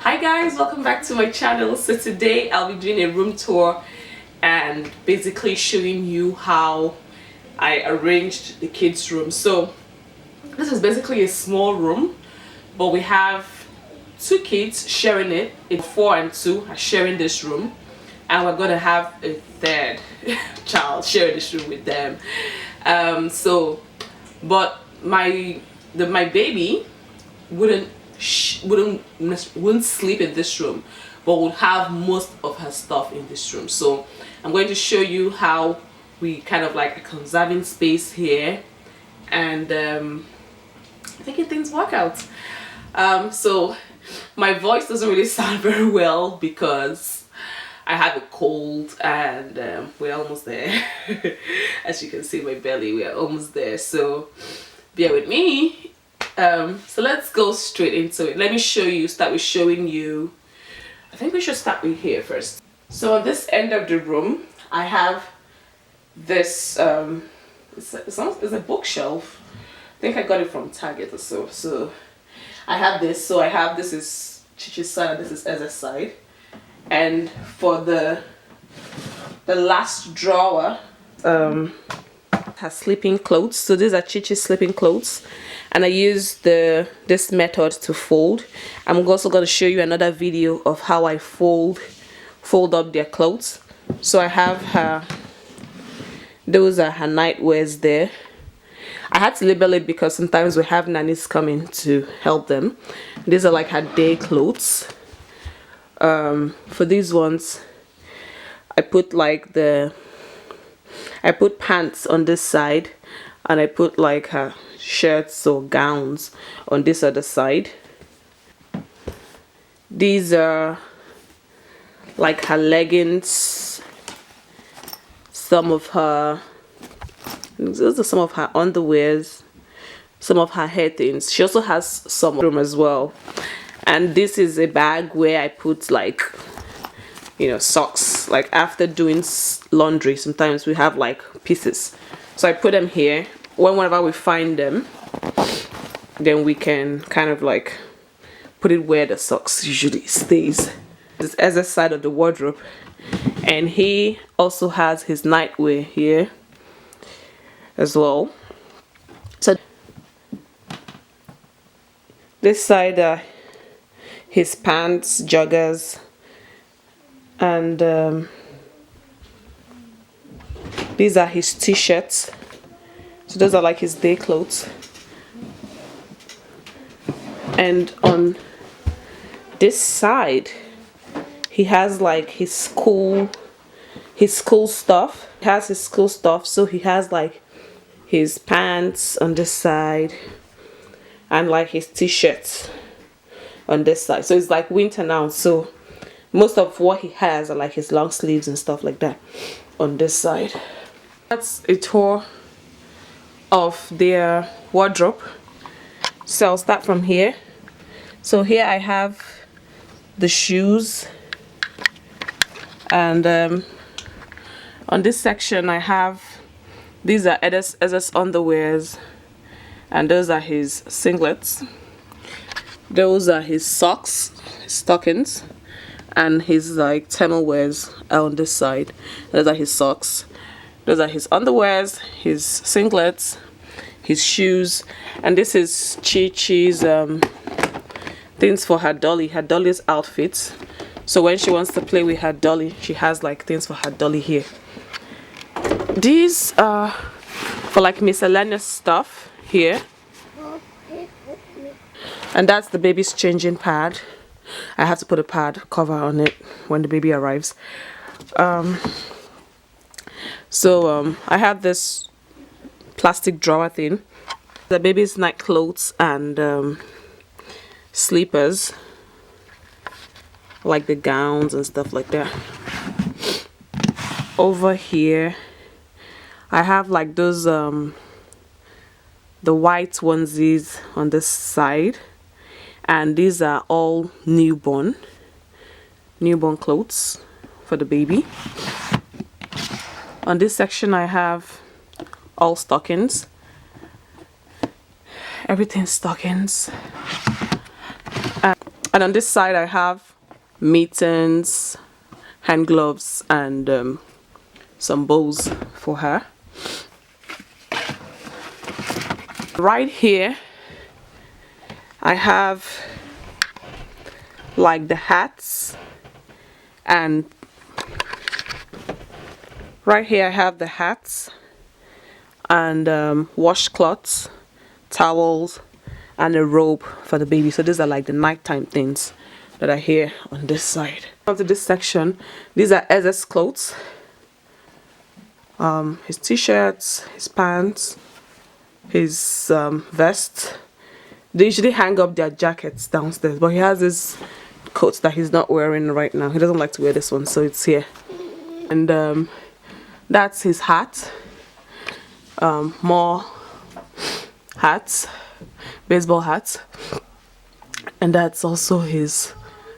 Hi guys, welcome back to my channel. So today I'll be doing a room tour and basically showing you how I arranged the kids' room. So this is basically a small room, but we have two kids sharing it. It's 4 and 2 are sharing this room, and we're gonna have a third child sharing this room with them. But my baby wouldn't sleep in this room, but would have most of her stuff in this room. So I'm going to show you how we kind of like conserving space here, and making things work out. So my voice doesn't really sound very well because I have a cold, and we're almost there. As you can see my belly, we're almost there, so bear with me. So let's go straight into it. Let me start with showing you. I think we should start with here first. So on this end of the room I have this it's a bookshelf. I think I got it from Target or so. So I have this. So I have, this is Chichi's side and this is Ezra's side. And for the last drawer, her sleeping clothes. So these are Chichi's sleeping clothes, and I use this method to fold. I'm also going to show you another video of how I fold up their clothes. So I have her, those are her nightwears there. I had to label it because sometimes we have nannies coming to help them. These are like her day clothes. For these ones, I put like I put pants on this side, and I put like her shirts or gowns on this other side. These are like her leggings, those are some of her underwears, some of her hair things. She also has some room as well. And this is a bag where I put like, you know, socks. Like after doing laundry, sometimes we have like pieces, so I put them here. Whenever we find them, then we can kind of like put it where the socks usually stays. This is Ezra's side of the wardrobe, and he also has his nightwear here as well. So this side are his pants, joggers, and these are his t-shirts. So those are like his day clothes. And on this side he has like his school stuff. He has his school stuff. So he has like his pants on this side and like his t-shirts on this side. So it's like winter now, so most of what he has are like his long sleeves and stuff like that on this side. That's a tour of their wardrobe. So I'll start from here. So here I have the shoes, and on this section I have, these are Ezra's underwears, and those are his singlets. Those are his socks, his stockings, and his like thermal wears are on this side. Those are his socks. Those are his underwears, his singlets, his shoes, and this is Chi's things for her dolly's outfits. So when she wants to play with her dolly, she has like things for her dolly here. These are for like miscellaneous stuff here. And that's the baby's changing pad. I have to put a pad cover on it when the baby arrives. I have this plastic drawer thing. The baby's night clothes and sleepers, like the gowns and stuff like that. Over here I have like those the white onesies on this side, and these are all newborn clothes for the baby. On this section I have all stockings, everything stockings. And on this side I have mittens, hand gloves, and some bows for her. Right here I have like the hats, and right here I have the hats and washcloths, towels, and a robe for the baby. So these are like the nighttime things that are here on this side. Onto this section, these are Ez's clothes, his t-shirts, his pants, his vest. They usually hang up their jackets downstairs, but he has his coat that he's not wearing right now. He doesn't like to wear this one, so it's here. And that's his hat. More hats, baseball hats, and that's also his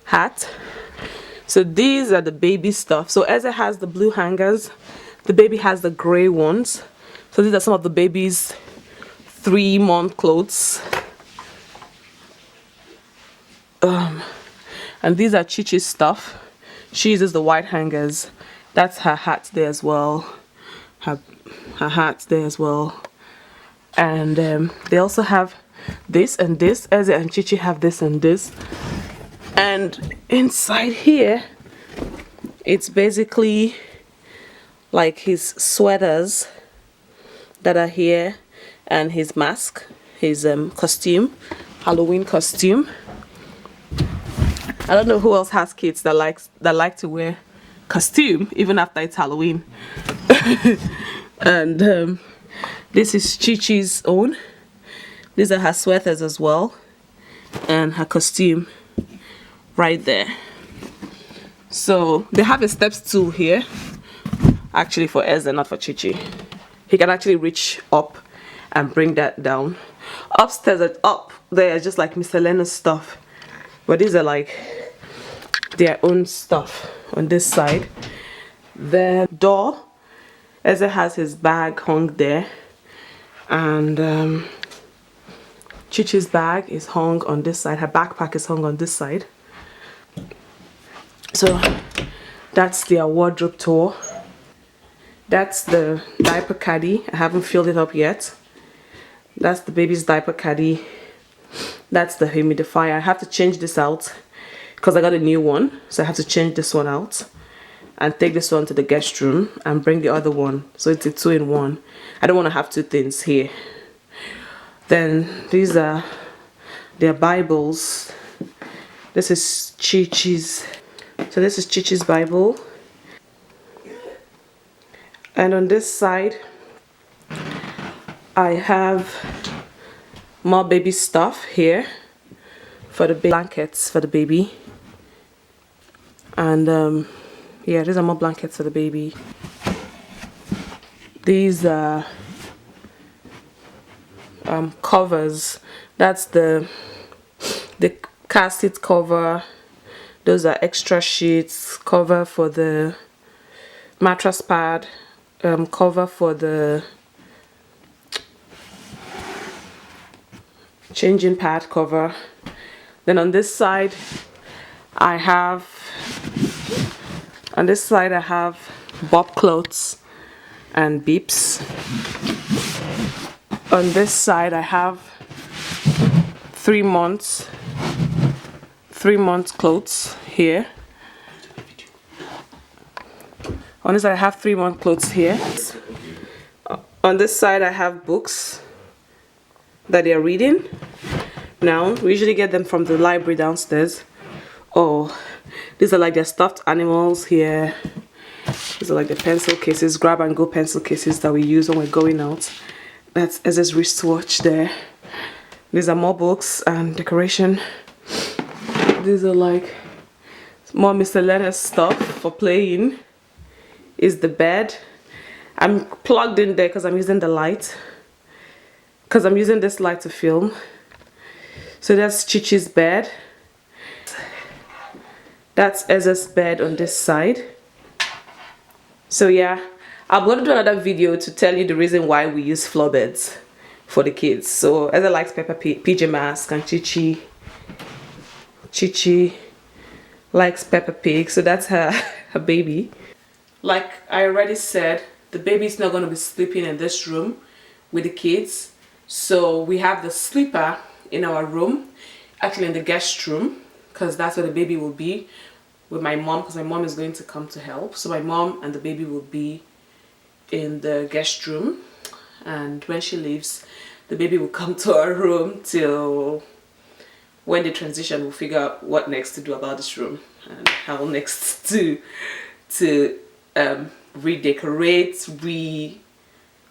hat. So these are the baby stuff. So Eze has the blue hangers, the baby has the gray ones. So these are some of the baby's 3-month clothes. And these are Chichi's stuff. She uses the white hangers. That's her hat there as well. Her hat there as well. And they also have this and this. Eze and Chichi have this and this. And inside here, it's basically like his sweaters that are here, and his mask, his costume, Halloween costume. I don't know who else has kids that like to wear costume even after it's Halloween. And this is Chichi's own. These are her sweaters as well, and her costume right there. So they have a steps stool here, actually for Eze, not for Chichi. He can actually reach up and bring that down. Upstairs and up there is just like miscellaneous stuff, but these are like their own stuff on this side. The door, Eze has his bag hung there, and Chichi's bag is hung on this side. Her backpack is hung on this side. So that's their wardrobe tour. That's the diaper caddy. I haven't filled it up yet. That's the baby's diaper caddy. That's the humidifier. I have to change this out because I got a new one, so I have to change this one out and take this one to the guest room and bring the other one, so it's a 2-in-1. I don't want to have two things here. Then these are their Bibles. This is Chichi's. So this is Chichi's Bible. And on this side I have more baby stuff here for the blankets for the baby. And yeah, these are more blankets for the baby. These are covers. That's the car seat cover. Those are extra sheets, cover for the mattress pad, cover for the changing pad cover. Then on this side I have bob clothes and beeps. On this side I have 3 months clothes here. On this side I have 3-month clothes here. On this side I have books that they are reading. Now we usually get them from the library downstairs. Oh, these are like their stuffed animals here. These are like the pencil cases, grab and go pencil cases that we use when we're going out. That's Eze's wristwatch there. These are more books and decoration. These are like more miscellaneous stuff for playing. Is the bed. I'm plugged in there because I'm using the light. Because I'm using this light to film. So that's Chichi's bed. That's Eze's bed on this side. So yeah, I'm going to do another video to tell you the reason why we use floor beds for the kids. So Eze likes Peppa PJ Mask and Chichi Chichi likes Peppa Pig, so that's her her baby. Like I already said, the baby's not going to be sleeping in this room with the kids, so we have the sleeper in our room, actually in the guest room, because that's where the baby will be with my mom, because my mom is going to come to help. So my mom and the baby will be in the guest room, and when she leaves, the baby will come to our room till when they transition. We'll figure out what next to do about this room and how next to redecorate,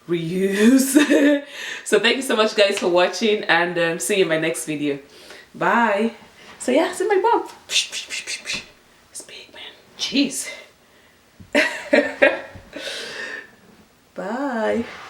reuse. So thank you so much guys for watching, and see you in my next video. Bye. So yeah, see my mom. It's big, man. Jeez. Bye.